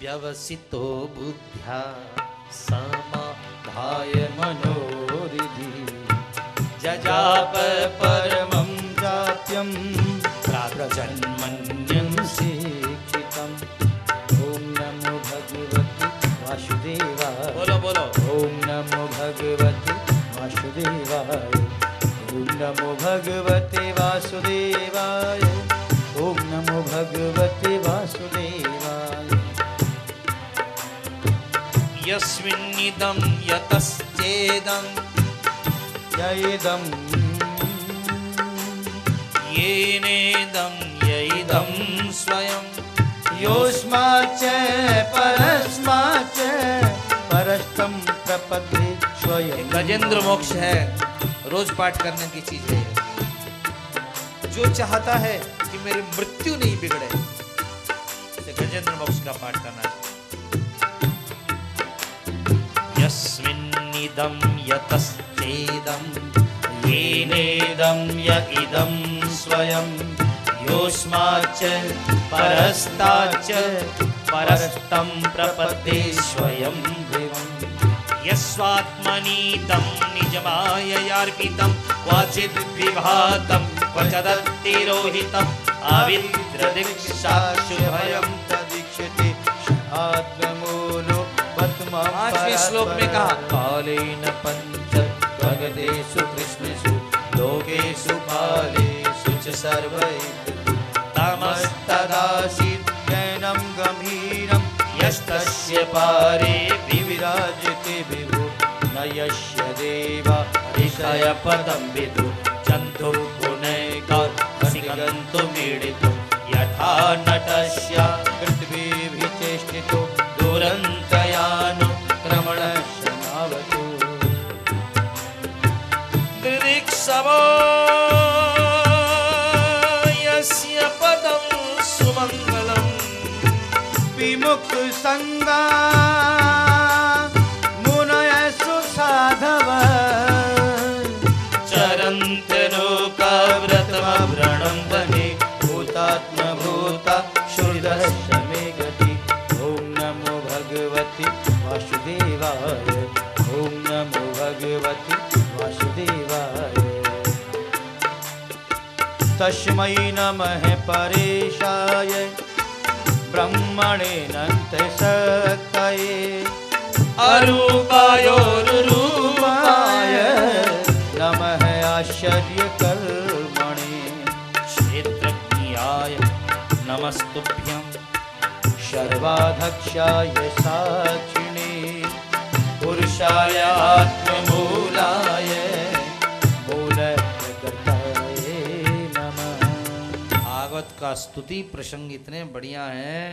व्यवसितो बुद्ध्या समाधाय मनोरिधि जजाप परमं जात्यं प्राग्जन्मन्यं शिक्षितम्। ओम नमो भगवते वासुदेवाय। बोलो बोलो। ओम नमो भगवते वासुदेवाय। ओम नमो भगवते वासुदेवाय। ओम नमो भगवते वासुदेवाय। यस्मिन्निदं यतश्चेदं यइदं येनेदं यइदं स्वयं योऽस्माच्च परस्माच्च परस्तं प्रपद्ये स्वयं। गजेंद्र मोक्ष है, रोज पाठ करने की चीज है। जो चाहता है कि मेरी मृत्यु नहीं बिगड़े, तो गजेंद्र मोक्ष का पाठ करना चाहिए। यस्मिन्निदं यतश्चेदं येनेदं यइदं स्वयं योऽस्माच्च परस्ताच्च परस्तं प्रपद्ये स्वयं देवम्। यस्वात्मनीतं निजमाययार्पितं क्वचिद् विभातं क्वचिदतिरोहितम् आविद्रदीक्षाक्षुभयं तदीक्षते आत्ममूलो पद्मा। पांचवें श्लोक में कहा कालेन पंच भगतेषु कृष्णेषु लोकेषु कालेषु च सर्वैः तमस्तदासीत् ज्ञानं गंभीरं यस्तस्य पारे विविराजते विभु न यस्य देवा ऋषय पदं विदु जन्तु पुनैकासिगन्तुमीडितु यथा नटस्य पृथ्वीभिचेष्टितो दुरन्तयानुक्रमणशमावतु। दिदिक्षवो यस्य पदं सुमङ्गलं विमुक्त संगा मुनयसु साधव चरन्त लोकाव्रतमव्रणं वने भूतात्मभूता शुद्धस्य मे गति। ओम नमो भगवते वासुदेवाय। ओम नमो भगवते वासुदेवाय। तस्मै नमः परेशाय ब्रह्मणेऽनन्तशक्तये अरूपायोरुरूपाय नमः आश्चर्यकर्मणे क्षेत्रज्ञाय नमस्तुभ्यं सर्वाध्यक्षाय साक्षिणे पुरुषाय आत्ममूलाय मूलप्रकृताय नमः। भागवत का स्तुति प्रसंग इतने बढ़िया हैं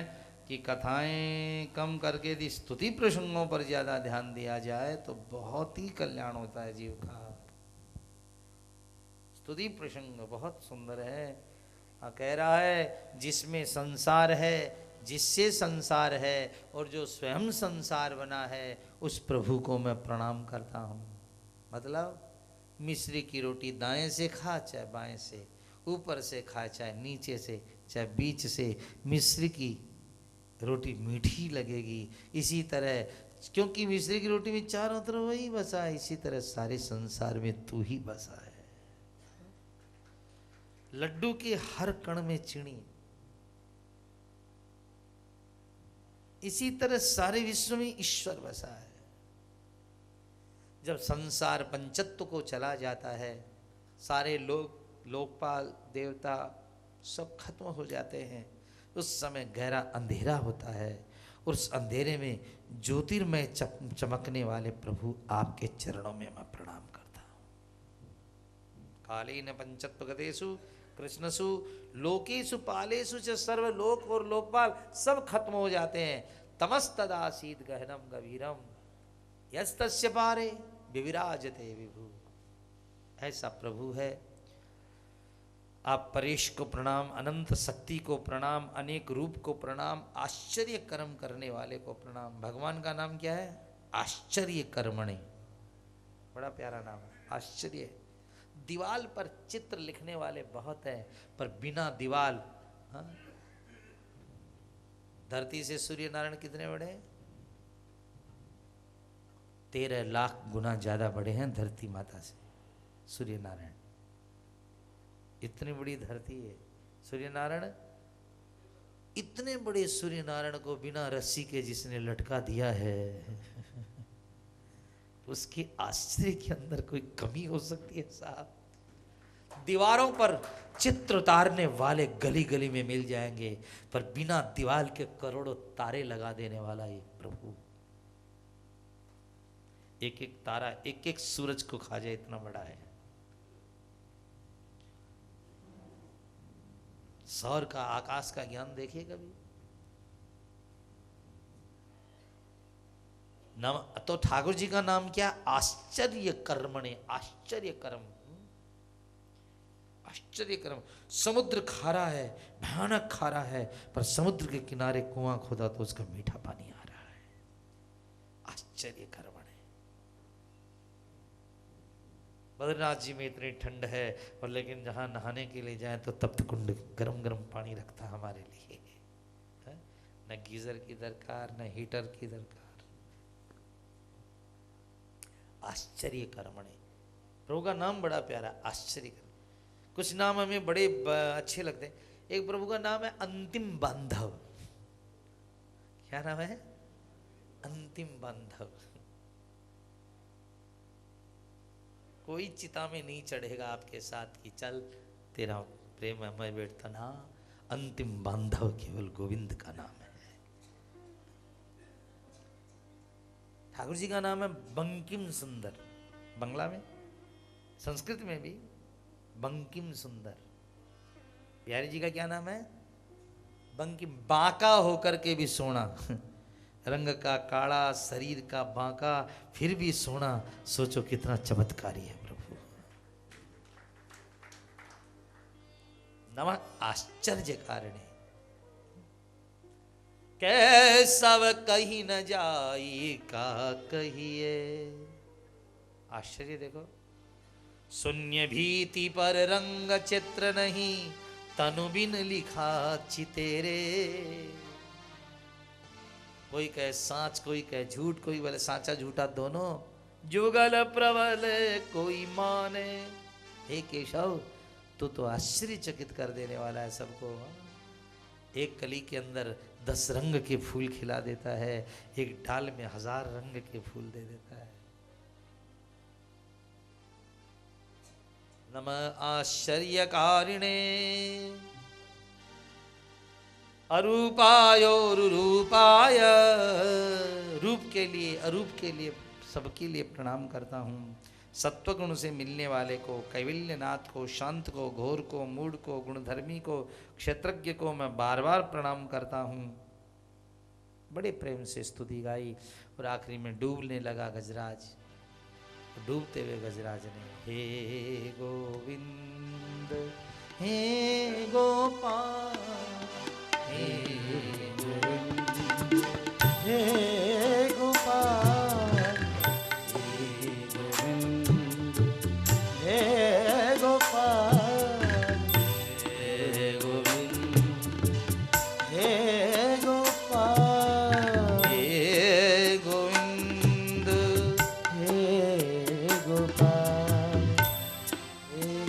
कि कथाएं कम करके यदि स्तुति प्रसंगों पर ज्यादा ध्यान दिया जाए तो बहुत ही कल्याण होता है जीव का। स्तुति प्रसंग बहुत सुंदर है। कह रहा है जिसमें संसार है, जिससे संसार है और जो स्वयं संसार बना है उस प्रभु को मैं प्रणाम करता हूँ। मतलब मिश्री की रोटी दाएं से खा चाहे बाएं से, ऊपर से खा चाहे नीचे से, चाहे बीच से, मिश्री की रोटी मीठी लगेगी। इसी तरह क्योंकि मिश्री की रोटी में चारों तरफ वही बसा है, इसी तरह सारे संसार में तू ही बसा है। लड्डू के हर कण में चीनी, इसी तरह सारे विश्व में ईश्वर बसा है। जब संसार पंचत्व को चला जाता है, सारे लोकपाल देवता सब खत्म हो जाते हैं, उस समय गहरा अंधेरा होता है। उस अंधेरे में ज्योतिर्मय चमकने वाले प्रभु आपके चरणों में मैं प्रणाम करता हूँ। कालीन पंचत्व गतेषु कृष्णसु लोकेषु पालेषु च सर्वलोक और लोकपाल सब खत्म हो जाते हैं। तमस्तदासीत गहनम गभीरम यस्तस्य पारे विविराजते विभु। ऐसा प्रभु है। आप परेश को प्रणाम, अनंत शक्ति को प्रणाम, अनेक रूप को प्रणाम, आश्चर्य कर्म करने वाले को प्रणाम। भगवान का नाम क्या है? आश्चर्य कर्मणि। बड़ा प्यारा नाम है, आश्चर्य। दीवाल पर चित्र लिखने वाले बहुत हैं, पर बिना दीवाल धरती से सूर्य नारायण कितने बड़े हैं? 13 लाख गुना ज्यादा बड़े हैं धरती माता से सूर्य नारायण। इतनी बड़ी धरती है सूर्य नारायण। इतने बड़े सूर्य नारायण को बिना रस्सी के जिसने लटका दिया है उसके आश्चर्य के अंदर कोई कमी हो सकती है साहब? दीवारों पर चित्र उतारने वाले गली गली में मिल जाएंगे, पर बिना दीवार के करोड़ों तारे लगा देने वाला ये प्रभु, एक एक तारा एक एक सूरज को खा जाए इतना बड़ा है। सौर का आकाश का ज्ञान देखिए कभी। नाम तो ठाकुर जी का नाम क्या? आश्चर्य कर्मणे, आश्चर्य कर्म, आश्चर्य कर्म। समुद्र खारा है, भयानक खारा है, पर समुद्र के किनारे कुआं खोदा तो उसका मीठा पानी आ रहा है। आश्चर्य कर्मणे। बद्रीनाथ जी में इतनी ठंड है और लेकिन जहां नहाने के लिए जाए तो तप्त कुंड गरम गरम पानी रखता हमारे लिए है? न गीजर की दरकार न हीटर की दरकार। आश्चर्य कर्मणे, प्रभु का नाम बड़ा प्यारा आश्चर्य कर्म। कुछ नाम हमें बड़े अच्छे लगते हैं। एक प्रभु का नाम है अंतिम बांधव। क्या नाम है? अंतिम बांधव। कोई चिता में नहीं चढ़ेगा आपके साथ कि चल तेरा प्रेम है मैं बैठता ना। अंतिम बांधव केवल गोविंद का नाम है। ठाकुर जी का नाम है बंकिम सुंदर। बंगला में, संस्कृत में भी बंकिम सुंदर। बिहारी जी का क्या नाम है? बंकिम। बांका होकर के भी सोना, रंग का काला शरीर का बांका फिर भी सोना, सोचो कितना चमत्कारी है प्रभु। नमः आश्चर्य कारिणे, कैसव कहीं न जाई का कहिए। आश्चर्य देखो। शून्य भीति पर रंग चित्र नहीं, तनु बिन लिखा चितेरे। कोई कहे साच कोई कहे झूठ, कोई बोले साचा झूठा दोनों, जुगल प्रबल कोई माने। हे केशव तू तो आश्चर्यचकित कर देने वाला है सबको। एक कली के अंदर 10 रंग के फूल खिला देता है, एक डाल में 1000 रंग के फूल दे देता है। नमः आश्चर्यकारिणे, अरूपायोरुरूपाय। रूप के लिए अरूप के लिए सबके लिए प्रणाम करता हूँ। सत्वगुण से मिलने वाले को, कैवल्यनाथ को, शांत को, घोर को, मूढ़ को, गुणधर्मी को, क्षेत्रज्ञ को मैं बार बार प्रणाम करता हूँ। बड़े प्रेम से स्तुति गाई और आखिरी में डूबने लगा गजराज। डूबते हुए गजराज ने हे गोविंद हे गोपाल हे गोविंद हे गोपाल हे गोविंद हे गोपाल हे गोविंद हे गोपाल हे गोविंद हे गोपाल।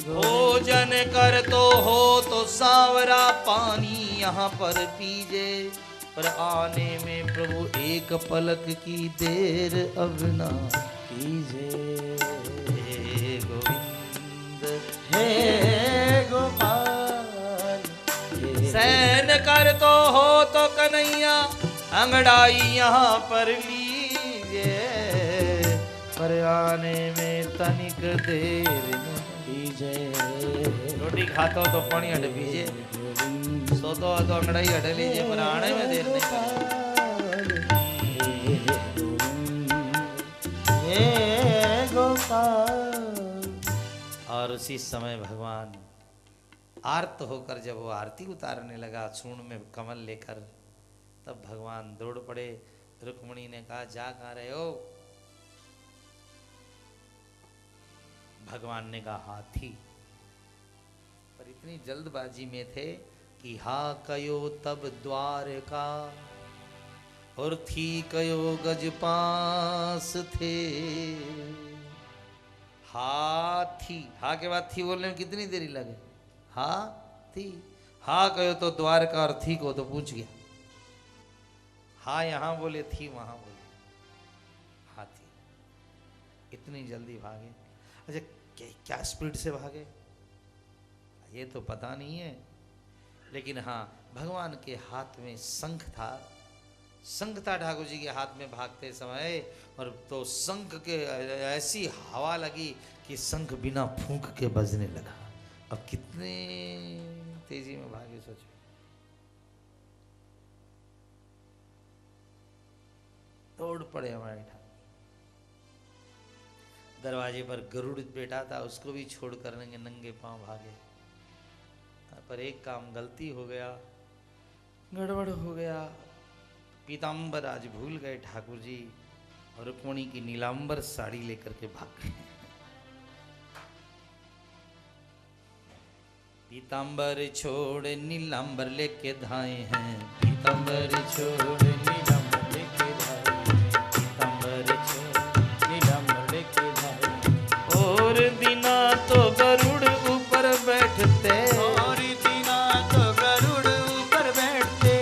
भोजन कर तो हो तो सांवरा पानी यहाँ पर पीजे, पर आने में प्रभु एक पलक की देर अब ना कीजिए। हे गोविंद हे गोपाल, सहन कर तो हो तो कन्हैया अंगड़ाई यहाँ पर लीजिए, पर आने में तनिक देर न कीजिए। रोटी खाता हो तो पानी हट पीजिए, सोतो तो अंगड़ाई हट लीजिए, पर आने में देर नहीं हे गोपाल। और उसी समय भगवान आर्त होकर जब वो आरती उतारने लगा सूंड में कमल लेकर, तब भगवान दौड़ पड़े। रुक्मिणी ने कहा जा कहाँ रहे हो? भगवान ने कहा हाथी। पर इतनी जल्दबाजी में थे कि हा कयो तब द्वार का और थी कयो गज पास थे। हाथी, हा के बाद थी बोलने में कितनी देरी लगे? हा थी, हा कहो तो द्वारका और थी को तो पूछ गया। हा यहां बोले, थी वहां बोले, हाथी। इतनी जल्दी भागे। अच्छा क्या स्पीड से भागे ये तो पता नहीं है, लेकिन हाँ भगवान के हाथ में शंख था। शंख था ठाकुर जी के हाथ में भागते समय, और तो शंख के ऐसी हवा लगी कि शंख बिना फूंक के बजने लगा। अब कितने तेजी में भागे सोचो। तोड़ पड़े हमारे ठाकुर। दरवाजे पर गरुड़ बैठा था, उसको भी छोड़ कर नंगे पांव भागे। पर एक काम गलती हो गया, गड़बड़ हो गया। पीताम्बर आज भूल गए ठाकुर जी, और रुक्मणी की नीलांबर साड़ी लेकर के भाग गए। पीताम्बर छोड़ नीलांबर लेके धाए हैं, पीताम्बर छोड़ नीलांबर लेके धाए हैं, पीताम्बर छोड़ नीलांबर लेके धाए हैं। और दिना तो गरुड़ ऊपर बैठते, और दिना तो गरुड़ ऊपर बैठते।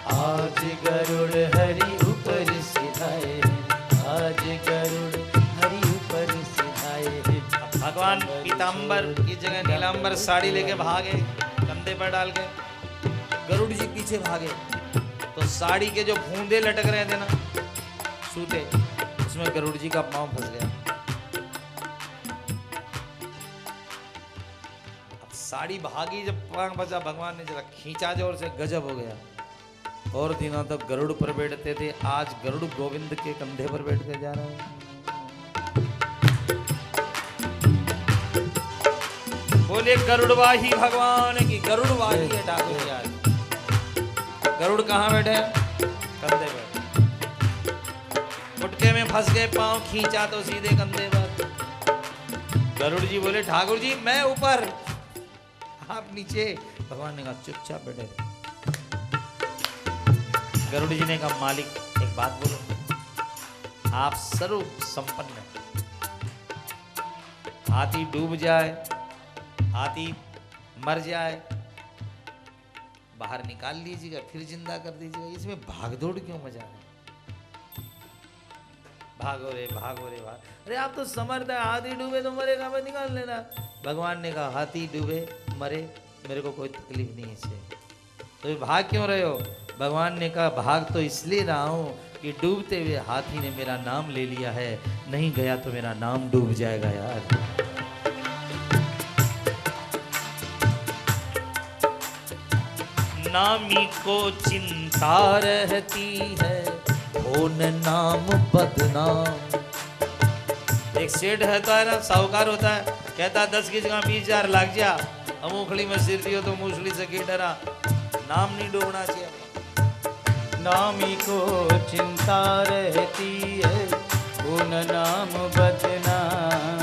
आज गरुड़ हरि ऊपर सिधाए, आज गरुड़ हरि ऊपर सिधाए। भगवान पीताम्बर की जगह नीलांबर साड़ी लेके भागे, कंधे पर डाल के। गरुड़ जी पीछे भागे, तो साड़ी के जो फूंदे लटक रहे थे ना सूते, उसमें गरुड़ जी का पांव फंस गया। अब साड़ी भागी, जब पांव बचा, भगवान ने जरा खींचा जोर से, गजब हो गया। और दिनों तक गरुड़ पर बैठते थे, आज गरुड़ गोविंद के कंधे पर बैठ के जा रहे हैं। बोले गरुड़वाही भगवान की, गरुड़वाही है ठाकुर जी आज। गरुड़ कहाँ बैठे हैं? कंधे पर। गुटके में फंस गए, पांव खींचा तो सीधे कंधे पर। गरुड़ जी बोले ठाकुर जी मैं ऊपर, आप नीचे। भगवान ने कहा चुपचाप बैठे। गरुड़ जी ने कहा मालिक एक बात बोलो, आप सर्व संपन्न हैं। हाथी डूब जाए, हाथी मर जाए, बाहर निकाल लीजिएगा, फिर जिंदा कर दीजिएगा, इसमें भागदौड़ क्यों मचा है? भागो रे भागो रे भाग। अरे आप तो समर्थ है, हाथी डूबे तो मरेगा, मैं निकाल लेना। भगवान ने कहा हाथी डूबे मरे मेरे को कोई तकलीफ नहीं है इससे, तो भाग क्यों रहे हो? भगवान ने कहा भाग तो इसलिए रहा हूं कि डूबते हुए हाथी ने मेरा नाम ले लिया है, नहीं गया तो मेरा नाम डूब जाएगा यार। नामी को चिंता रहती है, कौन नाम बदनाम। एक सेठ होता है ना, साहूकार होता है, कहता 10 की जगह 20,000 लाग जा, हम उखली में सिर दियो तो मूसली से की डरा। नाम नहीं डूबना चाहिए। नामी को चिंता रहती है, कौन नाम बदनाम।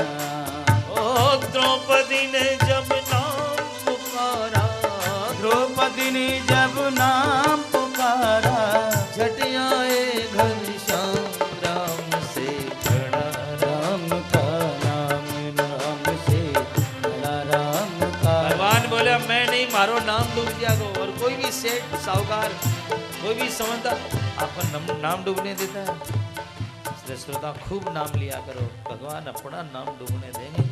ओ द्रौपदी ने जब नाम पुकारा, द्रौपदी ने जब नाम पुकारा, झट आए घनश्याम राम से खड़ा। राम का नाम, नाम से खड़ा राम का। भगवान बोले मैं नहीं, मारो नाम डूब जाएगा। और कोई भी सेठ साहूकार, कोई भी समझदार आपका नाम डूबने देता है? इसलिए श्रोता खूब नाम लिया करो, भगवान अपना नाम डूबने देंगे।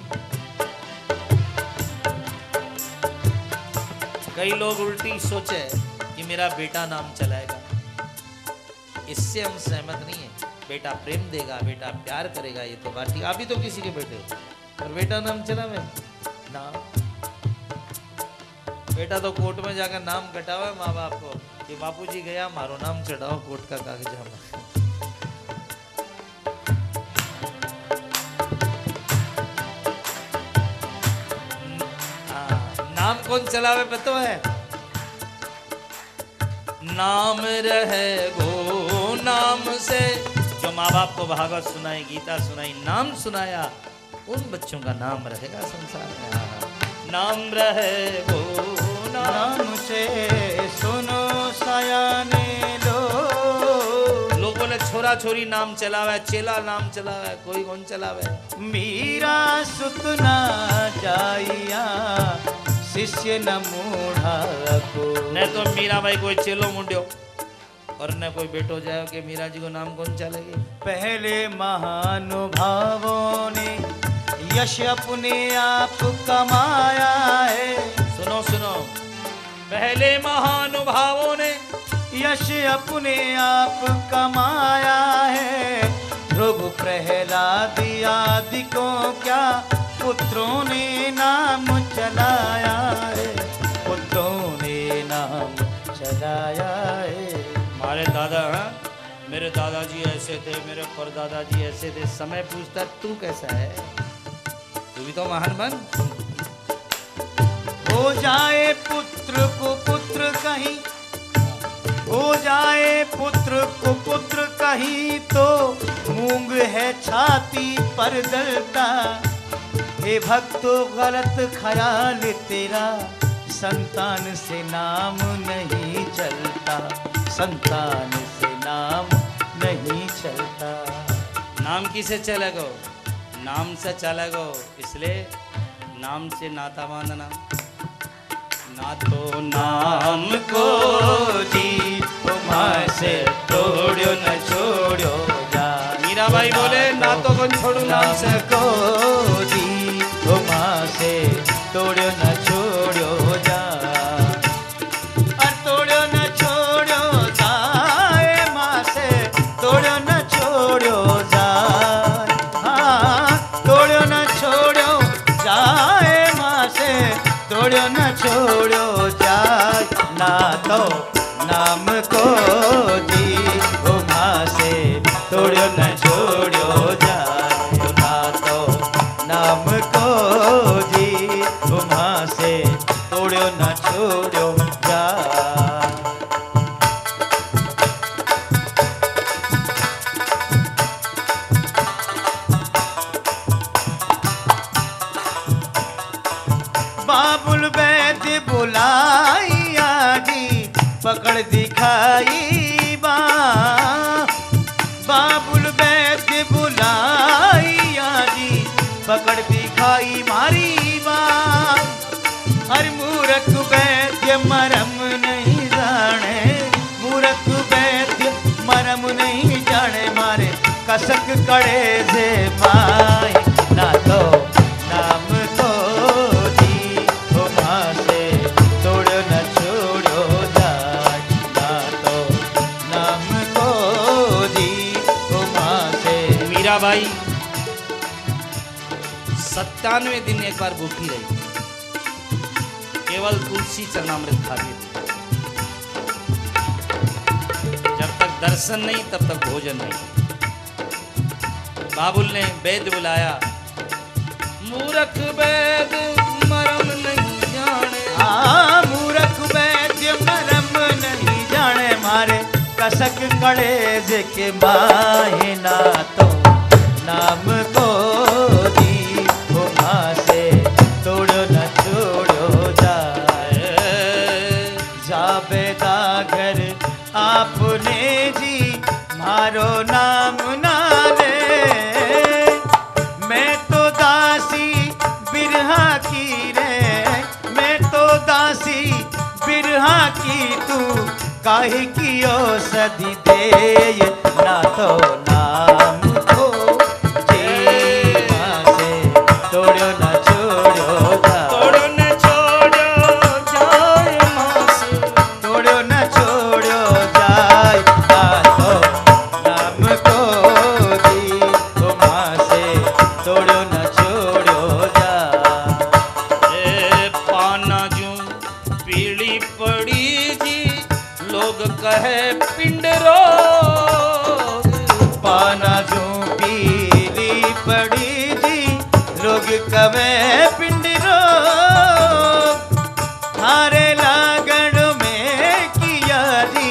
कई लोग उल्टी सोचे कि मेरा बेटा नाम चलाएगा, इससे हम सहमत नहीं है। बेटा प्रेम देगा, बेटा प्यार करेगा, ये तो बात ठीक। आप भी तो किसी के बेटे हो, और बेटा नाम चलावे नाम। बेटा तो कोर्ट में जाकर नाम कटावा है माँ बाप को कि बापूजी गया मारो नाम चढ़ाओ कोर्ट का कागज हमें। नाम कौन चलावे पता है? नाम रहे गो नाम से। जो माँ बाप को भागवत सुनाई, गीता सुनाई, नाम सुनाया, उन बच्चों का नाम रहेगा संसार में। नाम रहे गो नाम से सुनो सयाने, छोरा छोरी नाम चलावे, चेला नाम चलावे, कोई कौन चलावे। मीरा सुतना जाइया शिष्य न मूढ़ा को। न तो मीरा भाई कोई चेलो मुंड्यो और न कोई बेटो जाए कि मीरा जी को नाम कौन चलेगी। पहले महानुभावों ने यश अपने आप कमाया है। सुनो सुनो, पहले महानुभावों ने यश अपने आप कमाया है। ध्रुव प्रहलाद आदि को क्या पुत्रों ने नाम चलाया है, पुत्रों ने नाम चलाया है। हमारे दादा, हाँ मेरे दादाजी ऐसे थे, मेरे परदादा जी ऐसे थे। समय पूछता तू कैसा है, तू भी तो महान बन। हो जाए पुत्र को पुत्र कहीं, हो जाए पुत्र को पुत्र कहीं तो मूंग है छाती पर गलता। हे भक्तो गलत ख्याल तेरा, संतान से नाम नहीं चलता, संतान से नाम नहीं चलता। नाम किसे चलेगो, नाम से चलेगो, इसलिए नाम से नाता बांधना। ना तो नाम को जी तुम्हारे से तोड़ो न छोड़ो जा। मीरा भाई बोले ना तो कौन छोड़ू नाम से को जी तुम्हारे से तोड़ो न छोड़ो जा। तोड़ो न छोड़ो जाए माँ से, तोड़ो न छोड़ो जाए। हाँ तोड़ो न छोड़ो जाए माँ से, तोड़ो न छोड़ो जाए। ना तो नाम को जी ओ माँ से तोड़ो न छोड़ो जाए। ना तो नाम को जी ओ माँ से तोड़ो न छोड़ो जाए। बाबुल वैद्य बुलाइया जी पकड़ दिखाई बा। बाबुल वैद्य बुलाइया जी पकड़ दिखाई मारी बा। हर मूर्ख वैद्य मरम नहीं जाने, मूर्ख वैद्य मरम नहीं जाने। मारे कसक कड़े से माए। ना तो नाम को जी ओ माँ से तोड़ो न छोड़ो जाए। ना तो नाम को जी ओ माँ से। मीरा भाई 97 दिन एक बार भूखी रही, केवल तुलसी चरणामृत खाती थी। जब तक दर्शन नहीं तब तक भोजन नहीं। बाबुल ने वैद्य बुलाया, मूर्ख वैद्य मरम नहीं जाने। हाँ मूर्ख वैद्य मरम नहीं जाने। मारे कसक कड़ेज के माहे। ना तो नाम को जी ओ माँ से तोड़ो न छोड़ो जाए। जाबेदा घर आपने जी मारो नाम ना ले। मैं तो दासी बिरहा की रे, मैं तो दासी बिरहा की, तू काहे की औषधि दे। ना तो नाम को जी माँ से तोड़ो न छोड़ो जाए। तोड़ो न छोड़ो जाए माँ से, तोड़ो न छोड़ो जाए। ना तो नाम को जी ओ माँ से तोड़ो न छोड़ो जाए। पाना जू पीली पड़ी जी, लोग कहे पिंड रोग। पाना जो पीली पड़ी जी, लोग कवे पिंड रोग। थारे लागण में किया जी,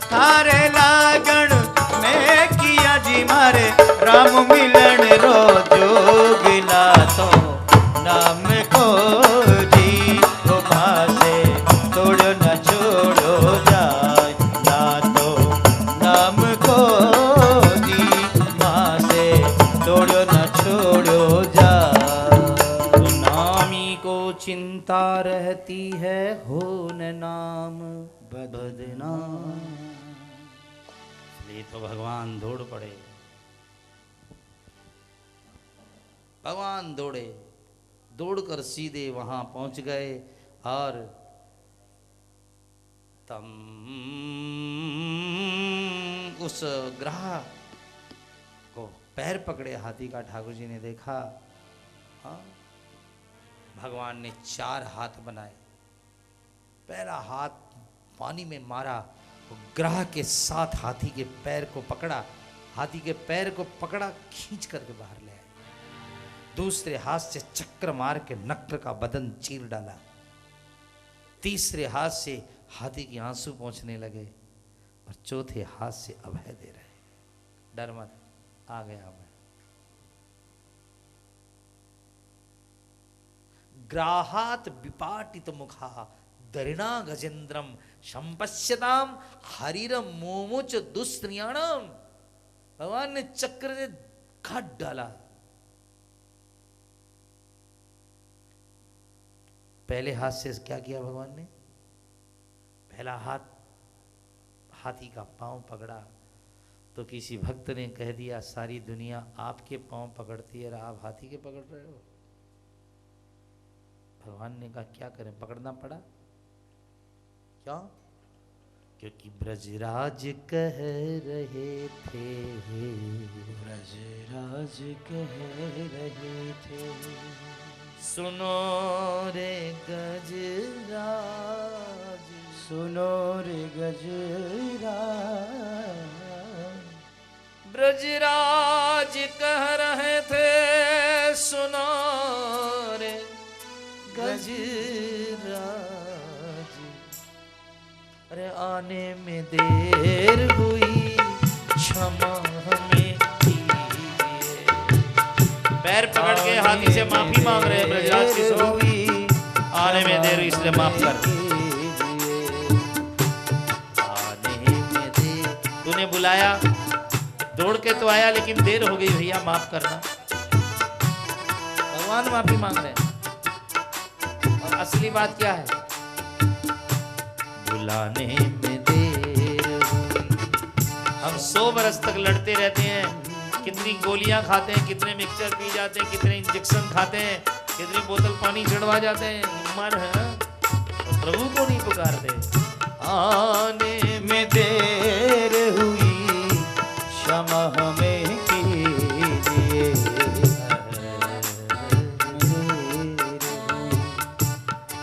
थारे लागण में किया जी। मारे राम मिलन रो जोगिला तो नाम को जी ओ माँ से तोड़ो न छोड़ो जाए। ना तो नाम को सुनता रहती है हो न नाम बदनाम। इसलिए तो भगवान दौड़ पड़े, भगवान दौड़े, दौड़कर सीधे वहां पहुंच गए और तम उस ग्राह को पैर पकड़े हाथी का ठाकुर जी ने देखा। हाँ, भगवान ने 4 हाथ बनाए। पहला हाथ पानी में मारा, वो ग्राह के साथ हाथी के पैर को पकड़ा, हाथी के पैर को पकड़ा, खींच करके बाहर ले आए। दूसरे हाथ से चक्कर मार के नक्र का बदन चीर डाला। तीसरे हाथ से हाथी की आंसू पहुंचने लगे और चौथे हाथ से अभय दे रहे, डर मत, आ गया मैं। ग्राहात विपाटित मुखा दरिणा गजेंद्रम संपश्यताम हरिरम मोमुच दुस्त्रियाणम। भगवान ने चक्र से काट डाला। पहले हाथ से क्या किया भगवान ने? पहला हाथ हाथी का पांव पकड़ा तो किसी भक्त ने कह दिया सारी दुनिया आपके पांव पकड़ती है और आप हाथी के पकड़ रहे हो। भगवान ने कहा क्या करें, पकड़ना पड़ा। क्यों? क्योंकि ब्रजराज कह रहे थे, ब्रजराज कह रहे थे, सुनो रे गजराज, सुनो रे गजराज। ब्रजराज कह रहे थे सुनो रे गजराज। अरे आने में देर हुई क्षमा हमें कीजिए। पैर पकड़ के हाथी से माफी मांग रहे हैं ब्रजराज की सुनो, आने में देर हुई इसलिए माफ कर। आने में देर, तूने बुलाया, दौड़ के तो आया लेकिन देर हो गई भैया, माफ करना। भगवान माफी मांग रहे हैं। और असली बात क्या है? बुलाने में देर हुई। हम 100 बरस तक लड़ते रहते हैं, कितनी गोलियां खाते हैं, कितने मिक्सचर पी जाते हैं, कितने इंजेक्शन खाते हैं, कितनी बोतल पानी चढ़वा जाते हैं, मर है तो प्रभु को नहीं पुकारते। आने में देर हुई क्षमा हमें कीजिए,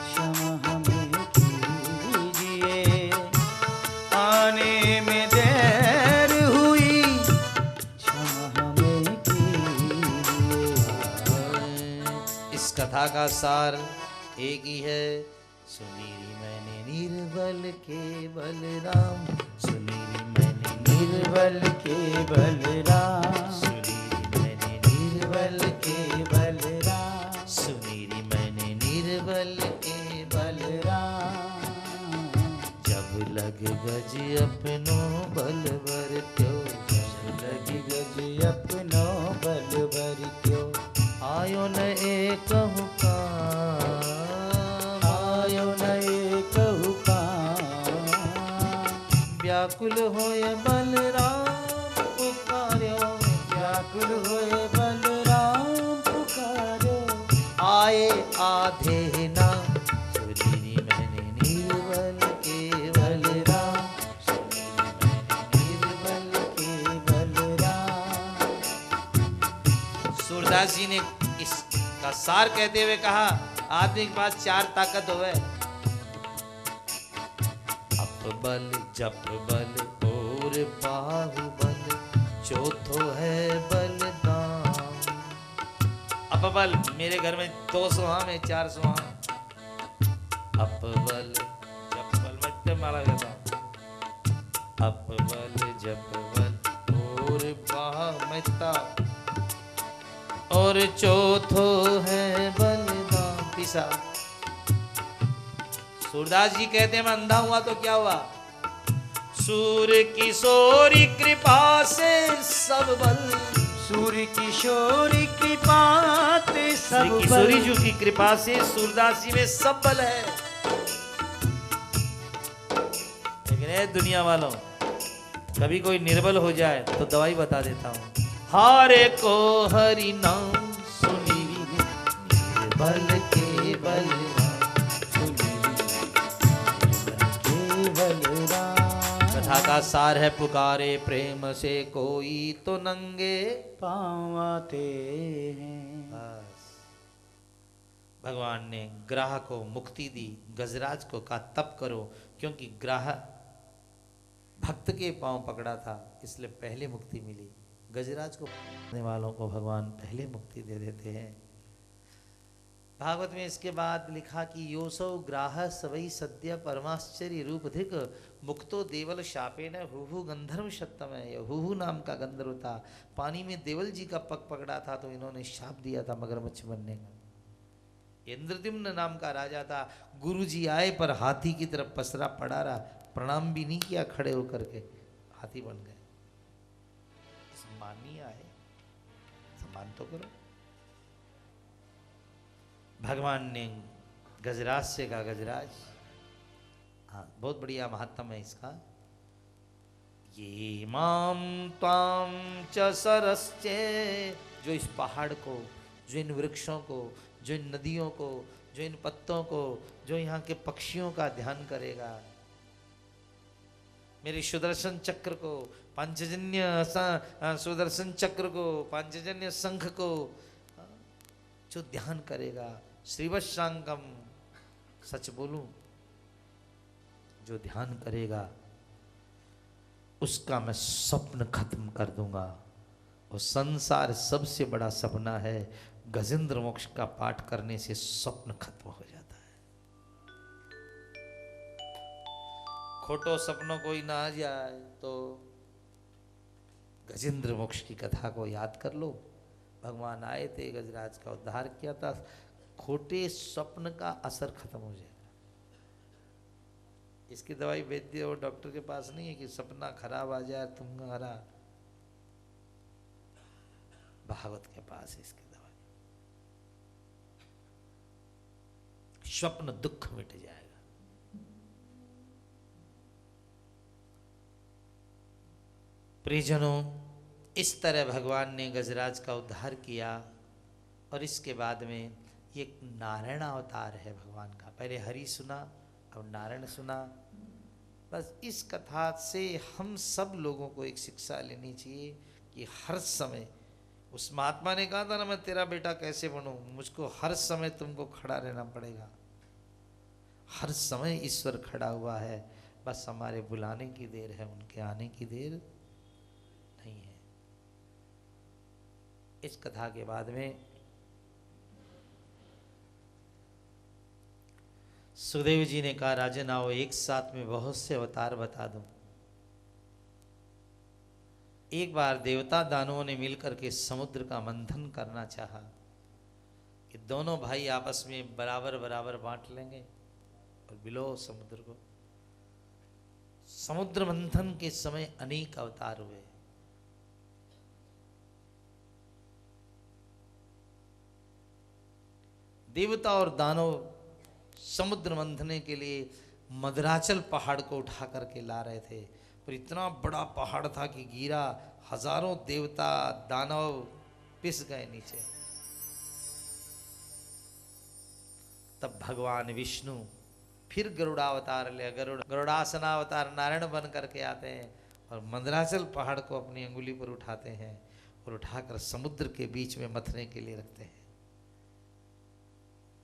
क्षमा हमें कीजिए। आने में देर हुई क्षमा हमें कीजिए। इस कथा का सार एक ही है। सुनीरी मैंने निर्बल के बलराम, सुनीरी मैंने निर्बल के बलराम, सुनीरी मैंने निर्बल के बलराम, सुनीरी मैंने निर्बल के बलराम। जब लग गज अपनो बलवर क्यों, लगी गज अपनो बलवर क्यों, आयो न एक काम, आयो न एक हुकाम। व्याकुल होए बलराम पुकार्यो, व्याकुल होए बलराम पुकारो, आए आधे ना। सुनीरी मैंने निर्बल के बलराम, सुनीरी मैंने निर्बल के बलराम। सूरदास जी ने इसका सार कहते हुए कहा आदमी के पास 4 ताकत होवे, अप बल, जप बल और बाहुबल, चौथो है बलदाम। अप बल, मेरे घर में 200 आम है, 400 आम। अप बल, जप बल, मैं माला कहता हूं। अप बल, जप बल और बाहुमता, और चौथो है बलदाम। पिसा सूरदास जी कहते हैं मैं अंधा हुआ तो क्या हुआ? सूर्य किशोरी कृपा से सब बल, सूर्य किशोरी कृपा हाथी श्री सब किशोरी बल। जी की कृपा से सूरदास जी में सब बल है। लेकिन ए दुनिया वालों, कभी कोई निर्बल हो जाए तो दवाई बता देता हूं। हारे को हरि नाम सुनी बल के बल केवल राम। कथा का सार है पुकारे प्रेम से कोई तो नंगे पावते हैं। बस भगवान ने ग्राह को मुक्ति दी, गजराज को कहा तप करो, क्योंकि ग्राह भक्त के पांव पकड़ा था इसलिए पहले मुक्ति मिली। गजराज को पकड़ने वालों को भगवान पहले मुक्ति दे देते हैं। भागवत में इसके बाद लिखा कि योसौ ग्राह सवई सद्य परमाश्चर्य रूप धिक मुक्तो देवल शापे न हुहु गंधर्व सप्तम है। हुहु नाम का गंधर्व था, पानी में देवल जी का पग पकड़ा था तो इन्होंने शाप दिया था मगरमच्छ बनने का। इंद्रद्युम्न नाम का राजा था, गुरु जी आए पर हाथी की तरफ पसरा पड़ा रहा, प्रणाम भी नहीं किया, खड़े होकर के हाथी बन गए। सम्मान नहीं आए, सम्मान तो करो। भगवान ने गजराज से कहा, गजराज, हाँ बहुत बढ़िया महात्म है इसका। ये माम ताम च सरस्चे, जो इस पहाड़ को, जो इन वृक्षों को, जो इन नदियों को, जो इन पत्तों को, जो यहाँ के पक्षियों का ध्यान करेगा, मेरे सुदर्शन चक्र को, पांचजन्य सुदर्शन चक्र को, पांचजन्य शंख को जो ध्यान करेगा, श्रीवत्सांगम, सच बोलूं, जो ध्यान करेगा उसका मैं स्वप्न खत्म कर दूंगा। और संसार सबसे बड़ा सपना है, गजेंद्र मोक्ष का पाठ करने से स्वप्न खत्म हो जाता है। खोटो सपनों कोई ना आ जाए तो गजेंद्र मोक्ष की कथा को याद कर लो। भगवान आए थे, गजराज का उद्धार किया था, खोटे स्वप्न का असर खत्म हो जाएगा। इसकी दवाई वैद्य और डॉक्टर के पास नहीं है कि सपना खराब आ जाए तुम्हारा, भागवत के पास है इसकी दवाई। स्वप्न दुख मिट जाएगा। प्रियजनों, इस तरह भगवान ने गजराज का उद्धार किया। और इसके बाद में ये नारायण अवतार है भगवान का। पहले हरि सुना, अब नारायण सुना। बस इस कथा से हम सब लोगों को एक शिक्षा लेनी चाहिए कि हर समय, उस महात्मा ने कहा था ना, मैं तेरा बेटा कैसे बनूं, मुझको हर समय तुमको खड़ा रहना पड़ेगा। हर समय ईश्वर खड़ा हुआ है, बस हमारे बुलाने की देर है, उनके आने की देर नहीं है। इस कथा के बाद में सुखदेव जी ने कहा, राजन आओ एक साथ में बहुत से अवतार बता दूं। एक बार देवता दानवों ने मिलकर के समुद्र का मंथन करना चाहा कि दोनों भाई आपस में बराबर बराबर बांट लेंगे और बिलो समुद्र को। समुद्र मंथन के समय अनेक अवतार हुए। देवता और दानव समुद्र मंथने के लिए मदराचल पहाड़ को उठा करके ला रहे थे, पर इतना बड़ा पहाड़ था कि गिरा, हजारों देवता दानव पिस गए नीचे। तब भगवान विष्णु फिर गरुड़ावतार ले, गरुड़ासनावतार नारायण बन करके आते हैं और मंदराचल पहाड़ को अपनी अंगुली पर उठाते हैं और उठाकर समुद्र के बीच में मथने के लिए रखते हैं।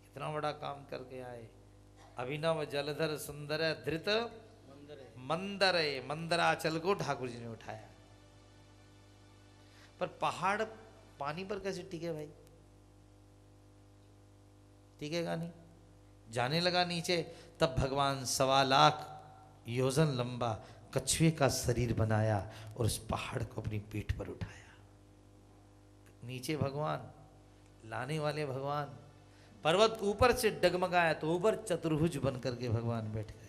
इतना बड़ा काम करके आए। अभिनव जलधर सुंदर धृत मंदरे, मंदराचल को ठाकुर जी ने उठाया। पर पहाड़ पानी पर कैसे टिके भाई? टिकेगा नहीं। जाने लगा नीचे, तब भगवान 1.25 लाख योजन लंबा कछुए का शरीर बनाया और उस पहाड़ को अपनी पीठ पर उठाया। नीचे भगवान, लाने वाले भगवान। पर्वत ऊपर से डगमगाया तो ऊपर चतुर्भुज बन करके भगवान बैठ गए।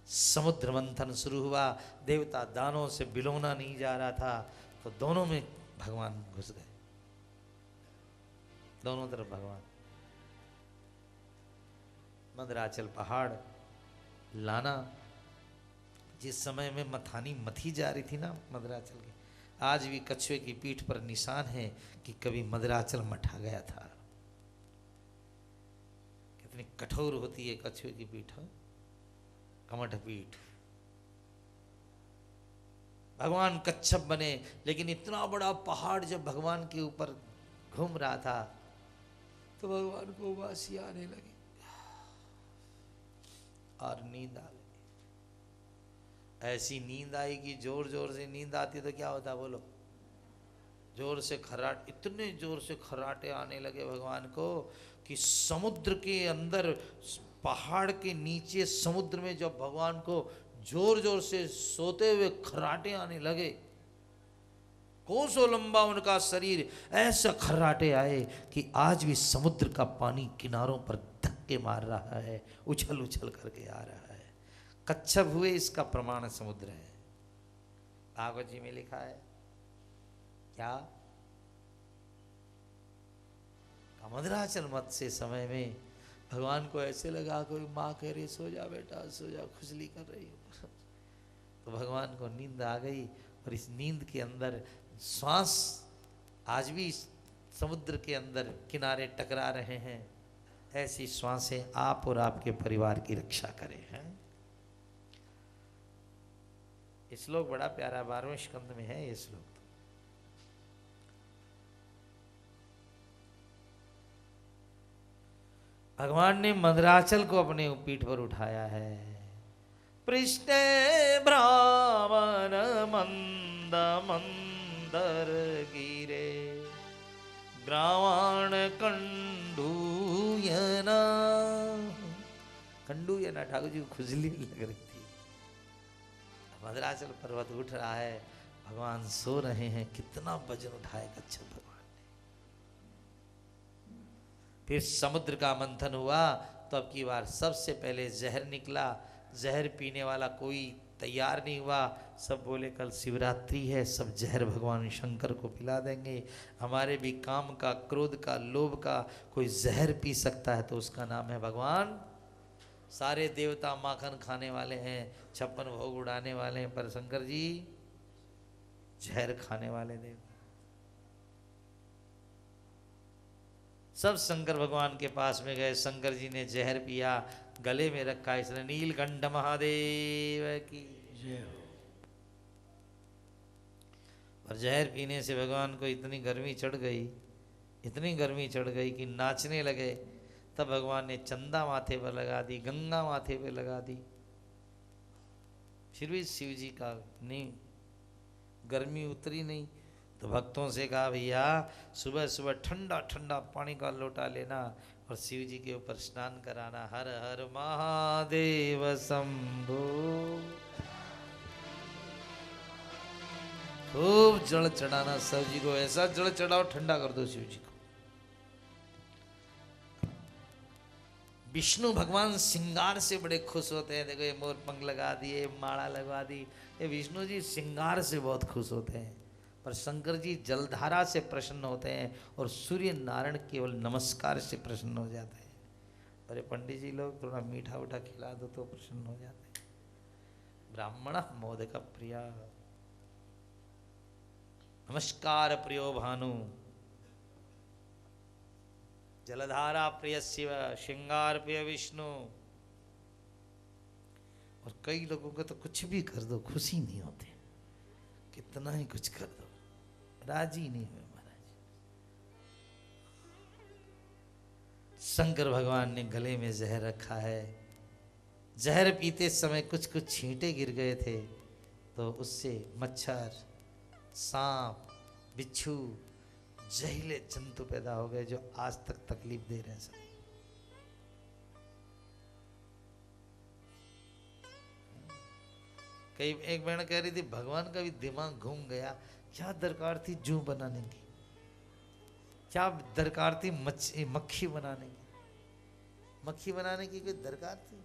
समुद्र मंथन शुरू हुआ। देवता दानों से बिलोना नहीं जा रहा था तो दोनों में भगवान घुस गए। दोनों तरफ भगवान। मंदराचल पहाड़ लाना, जिस समय में मथानी मथी जा रही थी ना मंदराचल की, आज भी कछुए की पीठ पर निशान है कि कभी मंदराचल मठा गया था। कितनी कठोर होती है कछुए की पीठ, कमठ पीठ। भगवान कच्छप बने, लेकिन इतना बड़ा पहाड़ जब भगवान के ऊपर घूम रहा था तो भगवान को उबासी आने लगी और नींद आ गई। ऐसी नींद आई कि जोर जोर से नींद आती तो क्या होता बोलो, जोर से खर्राट, इतने जोर से खर्राटे आने लगे भगवान को कि समुद्र के अंदर, पहाड़ के नीचे समुद्र में जब भगवान को जोर जोर से सोते हुए खर्राटे आने लगे, कोसों लंबा उनका शरीर, ऐसा खर्राटे आए कि आज भी समुद्र का पानी किनारों पर धक्के मार रहा है, उछल उछल करके आ रहा है। कच्छप हुए इसका प्रमाण समुद्र है। भागवत जी में लिखा है क्या, मंदराचल मत से समय में भगवान को ऐसे लगा कोई माँ कह रही सो जा बेटा सो जा, खुजली कर रही हो तो भगवान को नींद आ गई। और इस नींद के अंदर श्वास आज भी समुद्र के अंदर किनारे टकरा रहे हैं। ऐसी श्वासें आप और आपके परिवार की रक्षा करें हैं। ये श्लोक बड़ा प्यारा 12वें स्कंद में है ये श्लोक। भगवान ने मंदराचल को अपने पीठ पर उठाया है। पृष्ठे ब्राह्मण मंद मंदर गिरे ग्रावाण कंडूयना। कंडूयना ठाकुर जी को खुजली लग रही थी। मंदराचल पर्वत उठ रहा है, भगवान सो रहे हैं। कितना वजन उठाए कच्छप भगवान ने। फिर समुद्र का मंथन हुआ तो अब की बार सबसे पहले जहर निकला। जहर पीने वाला कोई तैयार नहीं हुआ। सब बोले कल शिवरात्रि है, सब जहर भगवान शंकर को पिला देंगे। हमारे भी काम का, क्रोध का, लोभ का कोई जहर पी सकता है तो उसका नाम है भगवान। सारे देवता माखन खाने वाले हैं, 56 भोग उड़ाने वाले हैं, पर शंकर जी जहर खाने वाले देवता। सब शंकर भगवान के पास में गए। शंकर जी ने जहर पिया, गले में रखा। इसने नीलकंठ महादेव की जय हो। और जहर पीने से भगवान को इतनी गर्मी चढ़ गई, इतनी गर्मी चढ़ गई कि नाचने लगे। तब भगवान ने चंदा माथे पर लगा दी, गंगा माथे पर लगा दी। फिर भी शिव जी का नहीं गर्मी उतरी नहीं। तो भक्तों से कहा भैया सुबह सुबह ठंडा ठंडा पानी का लोटा लेना और शिव जी के ऊपर स्नान कराना। हर हर महादेव शंभो। खूब जल चढ़ाना शिव जी को, ऐसा जल चढ़ाओ ठंडा कर दो शिव जी को। विष्णु भगवान श्रृंगार से बड़े खुश होते हैं। देखो ये मोर पंख लगा दिए, माला लगवा दी, ये विष्णु जी श्रृंगार से बहुत खुश होते हैं। पर शंकर जी जलधारा से प्रसन्न होते हैं और सूर्य नारायण केवल नमस्कार से प्रसन्न हो जाते हैं। अरे पंडित जी लोग थोड़ा मीठा उठा खिला दो तो प्रसन्न हो जाते हैं। ब्राह्मण मोदक प्रिया, नमस्कार प्रियो भानु, जलधारा प्रिय शिव, श्रृंगार प्रिय विष्णु। और कई लोगों को तो कुछ भी कर दो खुशी नहीं होती, कितना ही कुछ कर दो राजी नहीं हुए महाराज। शंकर भगवान ने गले में जहर रखा है। जहर पीते समय कुछ कुछ छींटे गिर गए थे तो उससे मच्छर, सांप, बिच्छू, जहरीले जंतु पैदा हो गए जो आज तक तकलीफ दे रहे हैं सब। कई एक बहन कह रही थी भगवान का भी दिमाग घूम गया, क्या दरकार थी जू बनाने की, क्या दरकार थी मक्खी बनाने की। मक्खी बनाने की कोई दरकार थी?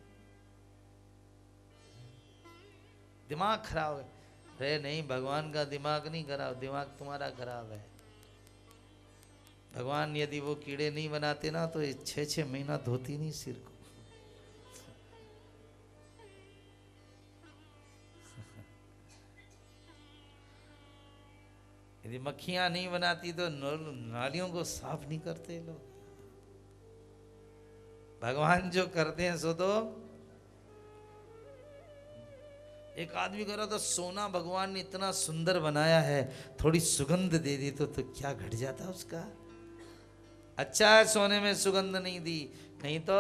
दिमाग खराब है। अरे नहीं, भगवान का दिमाग नहीं खराब, दिमाग तुम्हारा खराब है। भगवान यदि वो कीड़े नहीं बनाते ना तो 6-6 महीना धोती नहीं सिर को। यदि मक्खियां नहीं बनाती तो नालियों को साफ नहीं करते लोग। भगवान जो करते हैं सो तो। एक आदमी कह रहा था सोना भगवान ने इतना सुंदर बनाया है, थोड़ी सुगंध दे दी तो क्या घट जाता उसका। अच्छा है सोने में सुगंध नहीं दी, नहीं तो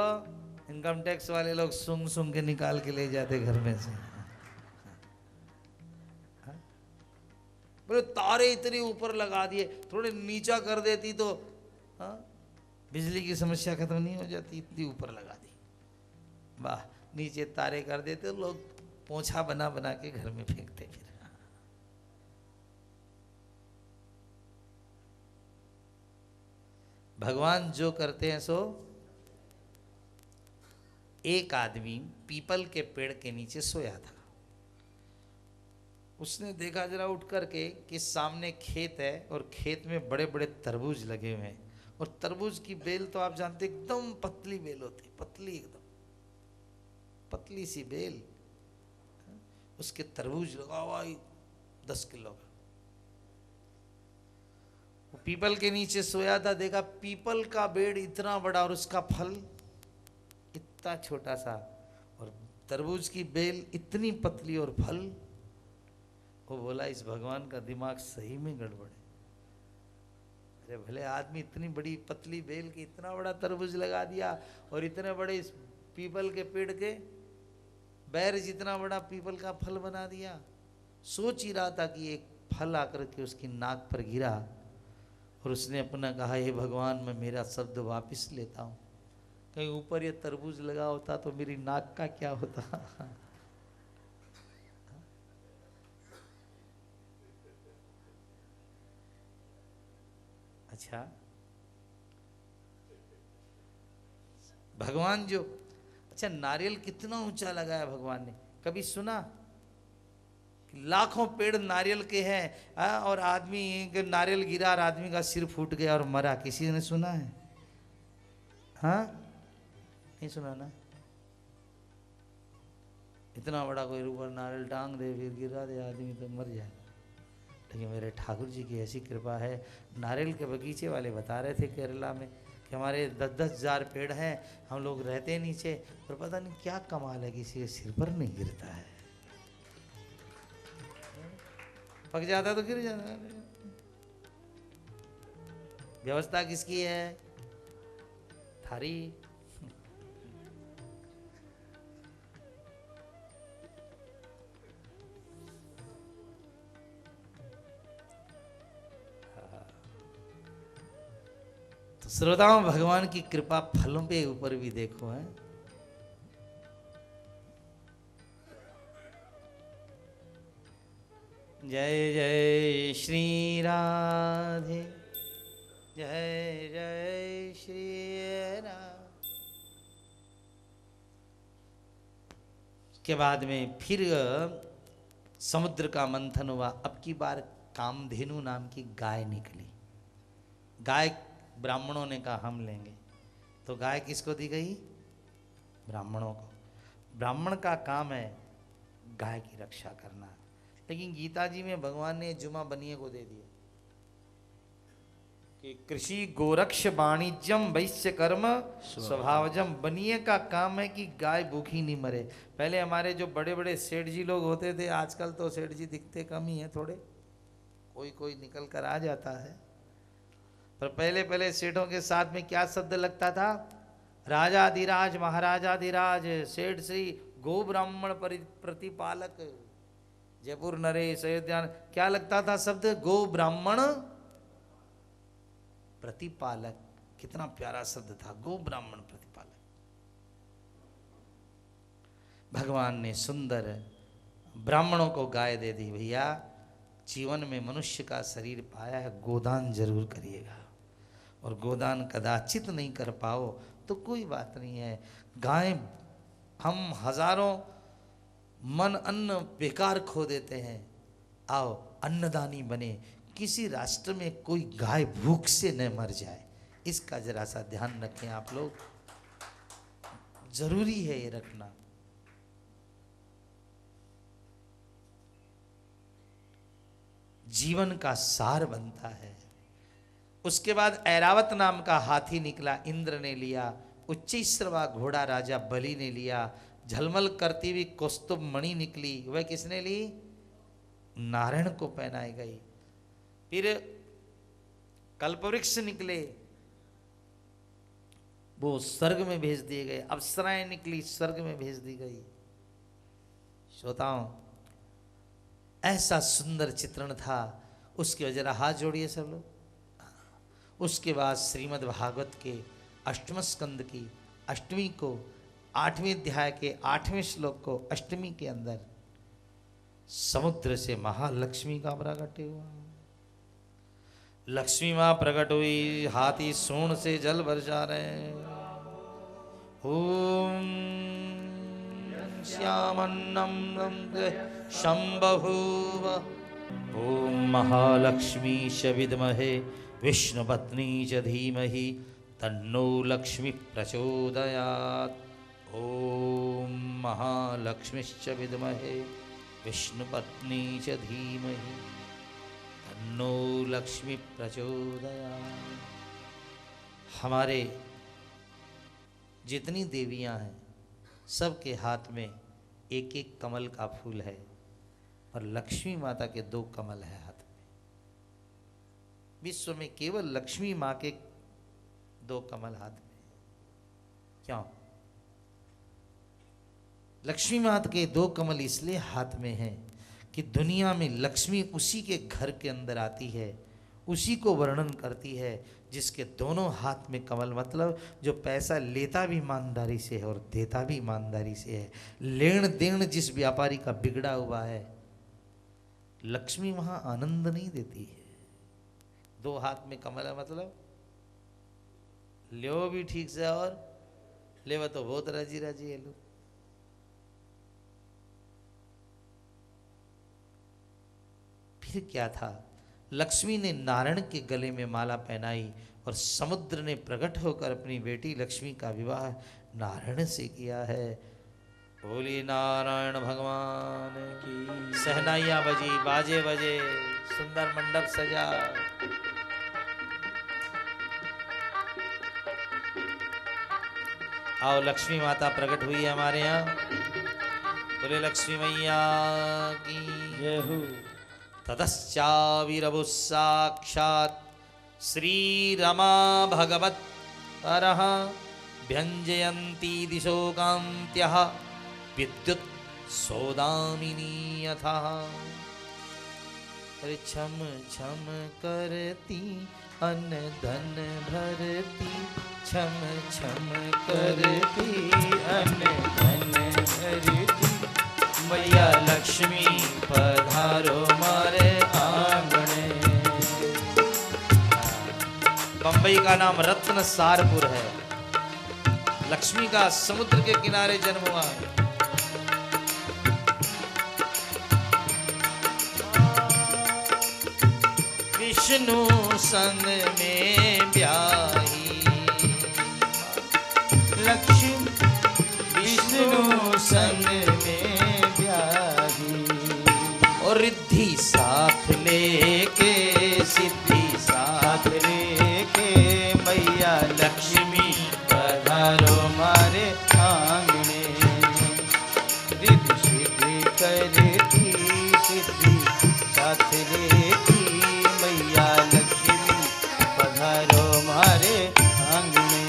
इनकम टैक्स वाले लोग सूंघ सूंघ के निकाल के ले जाते घर में से। बोले तारे इतने ऊपर लगा दिए, थोड़े नीचा कर देती तो बिजली की समस्या खत्म नहीं हो जाती, इतनी ऊपर लगा दी। वाह, नीचे तारे कर देते लोग पोछा बना बना के घर में फेंकते फिर। भगवान जो करते हैं सो। एक आदमी पीपल के पेड़ के नीचे सोया था। उसने देखा जरा उठ करके कि सामने खेत है और खेत में बड़े बड़े तरबूज लगे हुए हैं, और तरबूज की बेल तो आप जानते एकदम पतली बेल होती, पतली एकदम पतली सी बेल। उसके तरबूज लगा हुआ 10 किलो का। वो पीपल के नीचे सोया था, देखा पीपल का पेड़ इतना बड़ा और उसका फल इतना छोटा सा, और तरबूज की बेल इतनी पतली और फल। वो बोला इस भगवान का दिमाग सही में गड़बड़ है। अरे भले आदमी इतनी बड़ी पतली बेल की इतना बड़ा तरबूज लगा दिया, और इतने बड़े इस पीपल के पेड़ के बैर जितना बड़ा पीपल का फल बना दिया। सोच ही रहा था कि एक फल आकर के उसकी नाक पर गिरा, और उसने अपना कहा हे भगवान मैं मेरा शब्द वापस लेता हूँ, कहीं ऊपर ये तरबूज लगा होता तो मेरी नाक का क्या होता। अच्छा, भगवान जो, अच्छा नारियल कितना ऊंचा लगाया भगवान ने, कभी सुना? लाखों पेड़ नारियल के हैं और आदमी नारियल गिरा और आदमी का सिर फूट गया और मरा, किसी ने सुना है? हाँ, नहीं सुना ना। इतना बड़ा कोई ऊपर नारियल टांग दे फिर गिरा दे आदमी तो मर जाए। लेकिन मेरे ठाकुर जी की ऐसी कृपा है। नारियल के बगीचे वाले बता रहे थे केरला में कि हमारे 10-10 हजार पेड़ हैं, हम लोग रहते नीचे, पर पता नहीं क्या कमाल है किसी के सिर पर नहीं गिरता है। पक जाता तो गिर जाता। व्यवस्था किसकी है? थारी। तो श्रोताओं, भगवान की कृपा फलों पे ऊपर भी देखो है। जय जय श्री राधे, जय जय श्री राम। के बाद में फिर समुद्र का मंथन हुआ। अब की बार कामधेनु नाम की गाय निकली। गाय ब्राह्मणों ने कहा हम लेंगे, तो गाय किसको दी गई? ब्राह्मणों को। ब्राह्मण का काम है गाय की रक्षा करना। लेकिन गीता जी में भगवान ने जुमा बनिए को दे दिया कि कृषि गोरक्ष वाणिज्यम वैश्य कर्म स्वभावजम। बनिए का काम है कि गाय भूखी नहीं मरे। पहले हमारे जो बड़े बड़े सेठ जी लोग होते थे, आजकल तो सेठ जी दिखते कम ही हैं, थोड़े कोई कोई निकल कर आ जाता है, पर पहले पहले सेठों के साथ में क्या शब्द लगता था? राजाधिराज महाराजाधिराज सेठ श्री गो ब्राह्मण प्रतिपालक जयपुर नरेश अयोध्या। क्या लगता था शब्द? गो ब्राह्मण प्रतिपालक। कितना प्यारा शब्द था, गो ब्राह्मण प्रतिपालक। भगवान ने सुंदर ब्राह्मणों को गाय दे दी। भैया जीवन में मनुष्य का शरीर पाया है, गोदान जरूर करिएगा, और गोदान कदाचित नहीं कर पाओ तो कोई बात नहीं है। गाय, हम हजारों मन अन्न बेकार खो देते हैं, आओ अन्नदानी बने, किसी राष्ट्र में कोई गाय भूख से न मर जाए, इसका जरा सा ध्यान रखें आप लोग, जरूरी है ये रखना। जीवन का सार बनता है। उसके बाद ऐरावत नाम का हाथी निकला, इंद्र ने लिया। उच्चैश्रवा घोड़ा राजा बलि ने लिया। झलमल करती हुई कौस्तुभ मणि निकली, वह किसने ली? नारायण को पहनाई गई। फिर कल्पवृक्ष निकले, वो स्वर्ग में भेज दिए गए। अप्सराएं निकली, स्वर्ग में भेज दी गई। श्रोताओं, ऐसा सुंदर चित्रण था। उसकी वजह जरा हाथ जोड़िए सब लोग। उसके बाद श्रीमद् भागवत के अष्टम स्कंद की अष्टमी को, 8वें अध्याय के 8वें श्लोक को, अष्टमी के अंदर समुद्र से महालक्ष्मी का प्रकट हुआ। लक्ष्मी मां प्रकट हुई, हाथी सूंड से जल बरसा रहे। ओम श्यामन्नम शंभुव। ओम महालक्ष्मी च विद्महे विष्णुपत्नी च धीमहि तन्नो लक्ष्मी प्रचोदयात्। ओम महालक्ष्मीश्च विद्महे विष्णुपत्नी च धीमहि तन्नो लक्ष्मी प्रचोदयात्। हमारे जितनी देवियां हैं, सबके हाथ में एक एक कमल का फूल है, और लक्ष्मी माता के 2 कमल है हाथ में। विश्व में केवल लक्ष्मी माँ के 2 कमल हाथ में। क्यों? लक्ष्मी माता के 2 कमल इसलिए हाथ में हैं कि दुनिया में लक्ष्मी उसी के घर के अंदर आती है, उसी को वर्णन करती है जिसके दोनों हाथ में कमल। मतलब जो पैसा लेता भी ईमानदारी से है और देता भी ईमानदारी से है। लेन देन जिस व्यापारी का बिगड़ा हुआ है, लक्ष्मी वहां आनंद नहीं देती है। 2 हाथ में कमल है, मतलब लो भी ठीक से और लेवा तो बहुत राजी राजी है लो। फिर क्या था? लक्ष्मी ने नारायण के गले में माला पहनाई और समुद्र ने प्रकट होकर अपनी बेटी लक्ष्मी का विवाह नारायण से किया है। बोली नारायण भगवान की। सहनाइयां बजी, बाजे बजे, सुंदर मंडप सजा। आओ, लक्ष्मी माता प्रकट हुई है हमारे यहाँ। बोले लक्ष्मी मैया की जय हो। ततश्चाविरभुः साक्षात् श्रीरमा भगवत् परः व्यञ्जयन्ती दिशो कान्त्यः विद्युत् सौदामिनी यथः। छम छम करती अन्न धन भरती, छम छम करती अन्न धन भरती। मैया लक्ष्मी पधारो मारे आंगणे। बंबई का नाम रत्न सारपुर है। लक्ष्मी का समुद्र के किनारे जन्म हुआ। विष्णु संग में ब्याही लक्ष्मी, विष्णु संग में ब्याही। और रिद्धि साथ लेके, सिद्धि साथ लेके, मैया लक्ष्मी पधारो मारे आंगने। रिद्धि सिद्धि करती, सिद्धि साथ लेती, मैया लक्ष्मी पधारो मारे आंगने।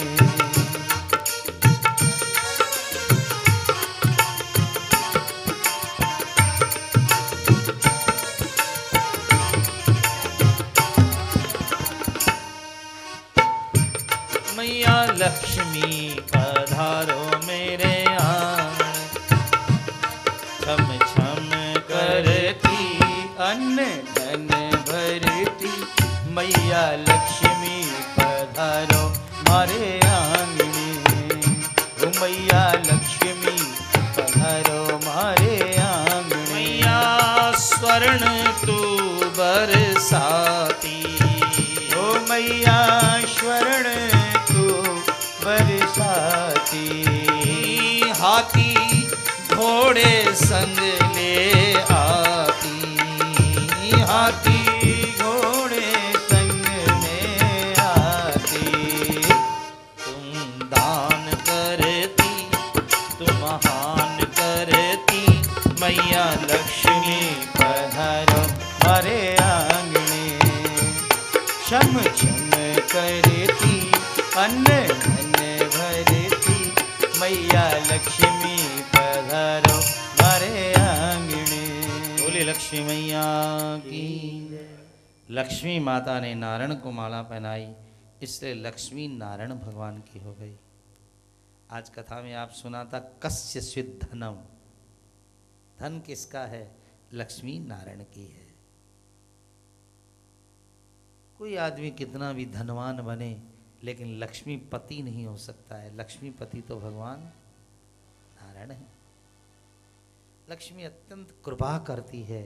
मैया लक्ष्मी पधारो मेरे आंगन। छम छम करती अन्न धन भरती, मैया लक्ष्मी पधारो मारे आंगने। ओ मैया लक्ष्मी पधारो मारे आंगने। मैया स्वर्ण तू बरस बरसाती। ओ मैया स्वर्ण तू बरसाती। हाथी घोड़े संग ले आती। हाथी घोड़े संग में आती। तुम दान करती, तुम महान करती, मैया लक्ष्मी पधारो हमारे आंगने। क्षम क्षम करती अन्न धन भरती। मैया लक्ष्मी पधारो हमारे आंगने। बोले लक्ष्मी मैया की। लक्ष्मी माता ने नारायण को माला पहनाई, इसलिए लक्ष्मी नारायण भगवान की हो गई। आज कथा में आप सुना था कस्य स्विद धनम, धन किसका है? लक्ष्मी नारायण की है। कोई आदमी कितना भी धनवान बने लेकिन लक्ष्मी पति नहीं हो सकता है। लक्ष्मी पति तो भगवान नारायण है। लक्ष्मी अत्यंत कृपा करती है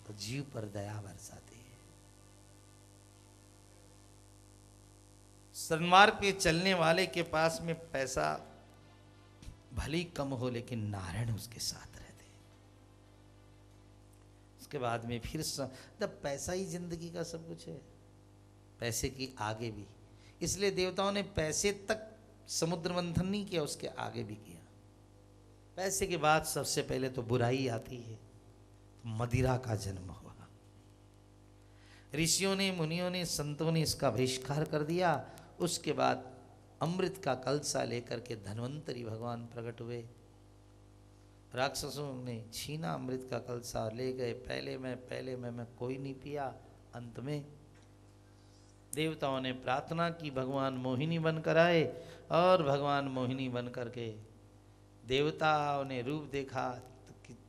तो जीव पर दया बरसाती है। सन्मार्ग पे चलने वाले के पास में पैसा भले ही कम हो लेकिन नारायण उसके साथ रहते हैं। उसके बाद में फिर जब पैसा ही जिंदगी का सब कुछ है, पैसे की आगे भी, इसलिए देवताओं ने पैसे तक समुद्र मंथन नहीं किया, उसके आगे भी किया। पैसे के बाद सबसे पहले तो बुराई आती है, तो मदिरा का जन्म हुआ। ऋषियों ने, मुनियों ने, संतों ने इसका बहिष्कार कर दिया। उसके बाद अमृत का कलसा लेकर के धन्वंतरी भगवान प्रकट हुए। राक्षसों ने छीना अमृत का कलसा, ले गए। पहले मैं कोई नहीं पिया। अंत में देवताओं ने प्रार्थना की, भगवान मोहिनी बनकर आए और भगवान मोहिनी बन करके देवताओं ने रूप देखा,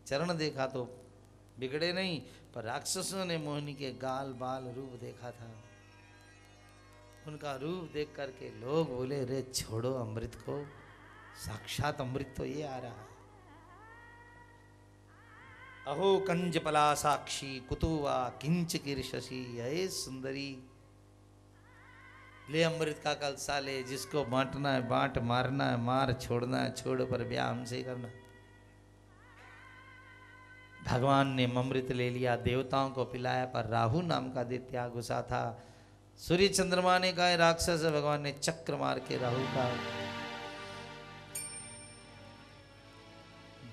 चरण देखा तो बिगड़े नहीं, पर राक्षसों ने मोहिनी के गाल बाल रूप देखा था। उनका रूप देख करके लोग बोले, रे छोड़ो अमृत को, साक्षात अमृत तो ये आ रहा है। अहो कंजपला साक्षी कुतुवा किंच कीर्षसी। हे सुंदरी, ले अमृत का कलसा ले, जिसको बांटना है बांट, मारना है मार, छोड़ना है छोड़, पर ब्याह हमसे ही करना। भगवान ने अमृत ले लिया, देवताओं को पिलाया, पर राहु नाम का दैत्य घुसा था। सूर्य चंद्रमा ने कहा राक्षस है, भगवान ने चक्र मार के राहु का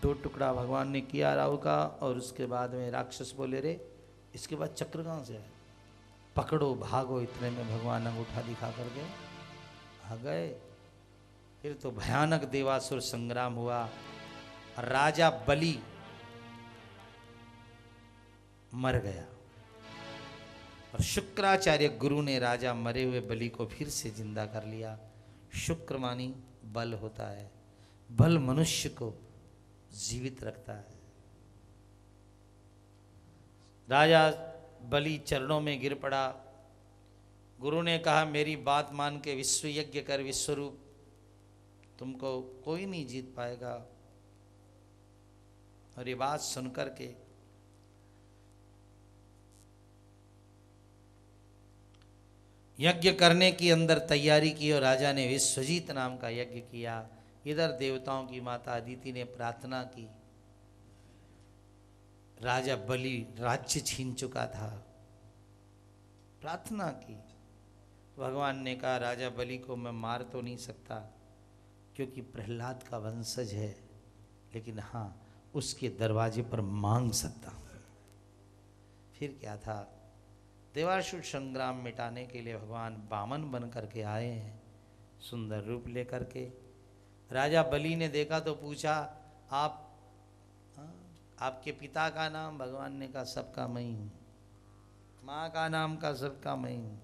2 टुकड़ा भगवान ने किया राहु का। और उसके बाद में राक्षस बोले, रे इसके बाद चक्र कहाँ से आए? पकड़ो भागो। इतने में भगवान अंगूठा दिखा करके आ गए। फिर तो भयानक देवासुर संग्राम हुआ। राजा बलि मर गया और शुक्राचार्य गुरु ने राजा मरे हुए बलि को फिर से जिंदा कर लिया। शुक्र मानी बल होता है, बल मनुष्य को जीवित रखता है। राजा बलि चरणों में गिर पड़ा। गुरु ने कहा, मेरी बात मान के विश्व यज्ञ कर, विश्वरूप तुमको कोई नहीं जीत पाएगा। और ये बात सुनकर के यज्ञ करने की अंदर तैयारी की और राजा ने विश्वजीत नाम का यज्ञ किया। इधर देवताओं की माता अदिति ने प्रार्थना की। राजा बलि राज्य छीन चुका था, प्रार्थना की। भगवान ने कहा, राजा बलि को मैं मार तो नहीं सकता क्योंकि प्रहलाद का वंशज है, लेकिन हाँ उसके दरवाजे पर मांग सकता हूँ। फिर क्या था, देवासुर संग्राम मिटाने के लिए भगवान वामन बन करके आए हैं, सुंदर रूप लेकर के। राजा बलि ने देखा तो पूछा, आपके पिता का नाम? भगवान ने कहा, सबका मैं ही हूँ। माँ का नाम? का सबका मैं ही हूँ।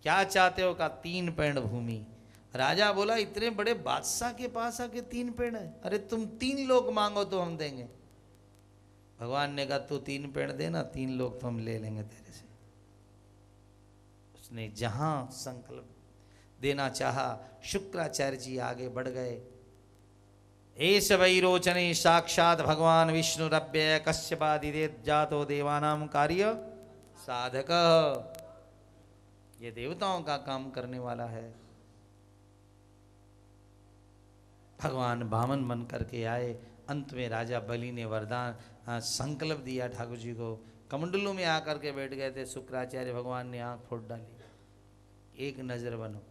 क्या चाहते हो? का 3 पेड़ भूमि। राजा बोला, इतने बड़े बादशाह के पास आके 3 पेड़ है? अरे तुम 3 लोग मांगो तो हम देंगे। भगवान ने कहा, तू 3 पेड़ देना, 3 लोग तो हम ले लेंगे तेरे से। उसने जहां संकल्प देना चाहा, शुक्राचार्य जी आगे बढ़ गए। एष वै रोचने साक्षात भगवान विष्णुरव्यय कश्यपादिदे जातो देवानां कार्य साधक। ये देवताओं का काम करने वाला है। भगवान वामन बन करके आए। अंत में राजा बलि ने वरदान संकल्प दिया ठाकुर जी को। कमंडलू में आकर के बैठ गए थे। शुक्राचार्य भगवान ने आंख फोड़ डाली, एक नजर बनो,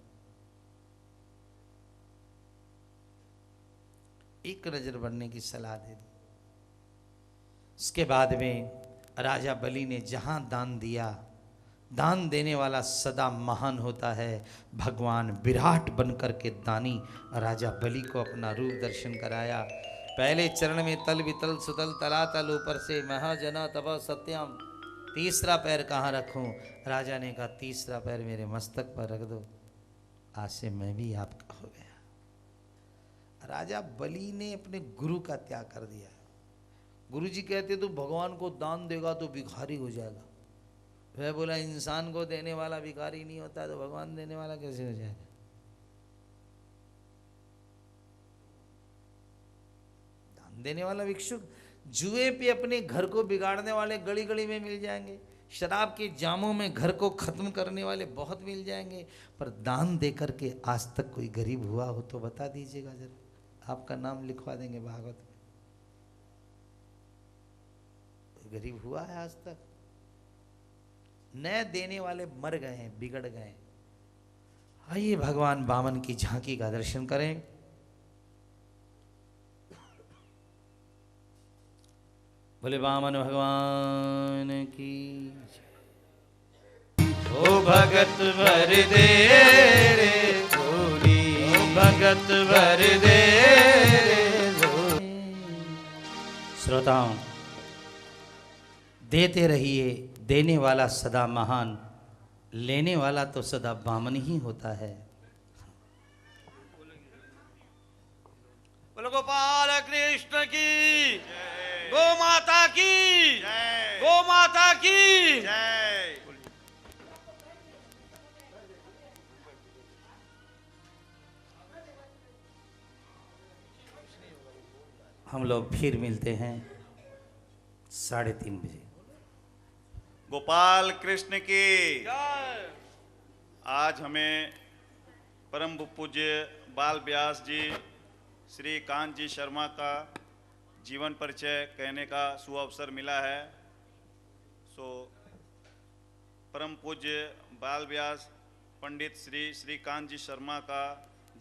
एक नजर बनने की सलाह दे दी। उसके बाद में राजा बलि ने जहां दान दिया, दान देने वाला सदा महान होता है। भगवान विराट बनकर के दानी राजा बलि को अपना रूप दर्शन कराया। पहले चरण में तल वितल सुतल तलातल, ऊपर से महाजना तब सत्यम। तीसरा पैर कहाँ रखूं? राजा ने कहा तीसरा पैर मेरे मस्तक पर रख दो, आज से मैं भी आपका हो गया। राजा बलि ने अपने गुरु का त्याग कर दिया। गुरु जी कहते तू भगवान को दान देगा तो भिखारी हो जाएगा। वह बोला इंसान को देने वाला भिखारी नहीं होता तो भगवान देने वाला कैसे हो जाएगा? दान देने वाला भिक्षुक। जुए पे अपने घर को बिगाड़ने वाले गली गली में मिल जाएंगे। शराब के जामों में घर को खत्म करने वाले बहुत मिल जाएंगे। पर दान देकर के आज तक कोई गरीब हुआ हो तो बता दीजिएगा जरा, आपका नाम लिखवा देंगे भागवत में। कोई गरीब हुआ है आज तक? न देने वाले मर गए हैं, बिगड़ गए। आइए भगवान वामन की झांकी का दर्शन करें। बोले वामन भगवान की। ओ भगत भर दे रे झोली, ओ भगत भर दे रे झोली। श्रोताओं, देते रहिए, देने वाला सदा महान, लेने वाला तो सदा वामन ही होता है। बोलो गोपाल कृष्ण की, गो माता की, गो माता की जय। हम लोग फिर मिलते हैं 3:30 बजे। गोपाल कृष्ण की। आज हमें परम पूज्य बाल व्यास जी श्री कांत जी शर्मा का जीवन परिचय कहने का सुअवसर मिला है। सो परम पूज्य बाल व्यास पंडित श्री श्रीकांत जी शर्मा का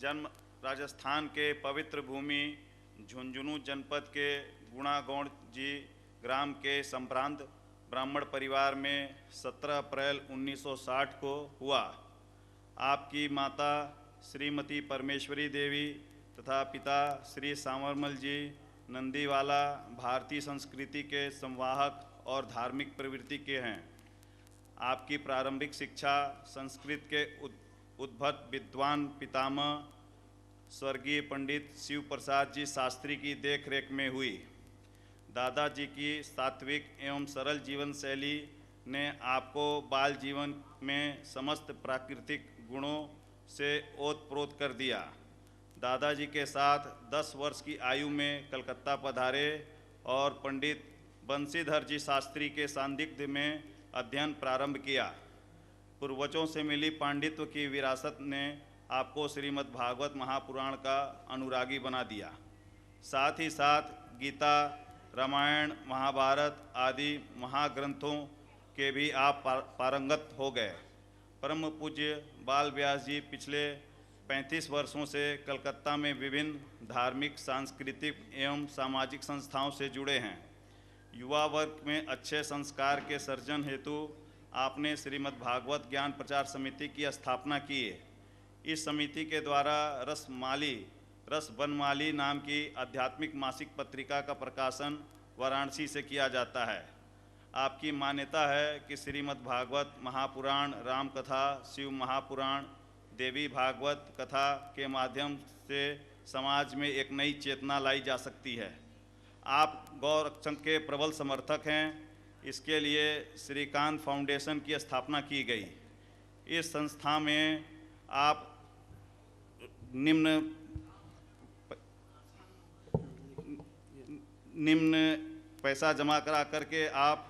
जन्म राजस्थान के पवित्र भूमि झुंझुनू जनपद के गुणागौड़ जी ग्राम के संभ्रांत ब्राह्मण परिवार में 17 अप्रैल 1960 को हुआ। आपकी माता श्रीमती परमेश्वरी देवी तथा पिता श्री सांवरमल जी नंदीवाला भारतीय संस्कृति के संवाहक और धार्मिक प्रवृत्ति के हैं। आपकी प्रारंभिक शिक्षा संस्कृत के उद्भट विद्वान पितामह स्वर्गीय पंडित शिव प्रसाद जी शास्त्री की देखरेख में हुई। दादाजी की सात्विक एवं सरल जीवन शैली ने आपको बाल जीवन में समस्त प्राकृतिक गुणों से ओतप्रोत कर दिया। दादाजी के साथ 10 वर्ष की आयु में कलकत्ता पधारे और पंडित बंशीधर जी शास्त्री के सान्निध्य में अध्ययन प्रारंभ किया। पूर्वजों से मिली पांडित्य की विरासत ने आपको श्रीमद् भागवत महापुराण का अनुरागी बना दिया। साथ ही साथ गीता, रामायण, महाभारत आदि महाग्रंथों के भी आप पारंगत हो गए। परम पूज्य बाल व्यास जी पिछले 35 वर्षों से कलकत्ता में विभिन्न धार्मिक, सांस्कृतिक एवं सामाजिक संस्थाओं से जुड़े हैं। युवा वर्ग में अच्छे संस्कार के सर्जन हेतु आपने श्रीमद् भागवत ज्ञान प्रचार समिति की स्थापना की है। इस समिति के द्वारा रस बनमाली नाम की आध्यात्मिक मासिक पत्रिका का प्रकाशन वाराणसी से किया जाता है। आपकी मान्यता है कि श्रीमद् भागवत महापुराण, राम कथा, शिव महापुराण, देवी भागवत कथा के माध्यम से समाज में एक नई चेतना लाई जा सकती है। आप गौरक्षण के प्रबल समर्थक हैं। इसके लिए श्रीकांत फाउंडेशन की स्थापना की गई। इस संस्था में आप निम्न निम्न पैसा जमा करा करके आप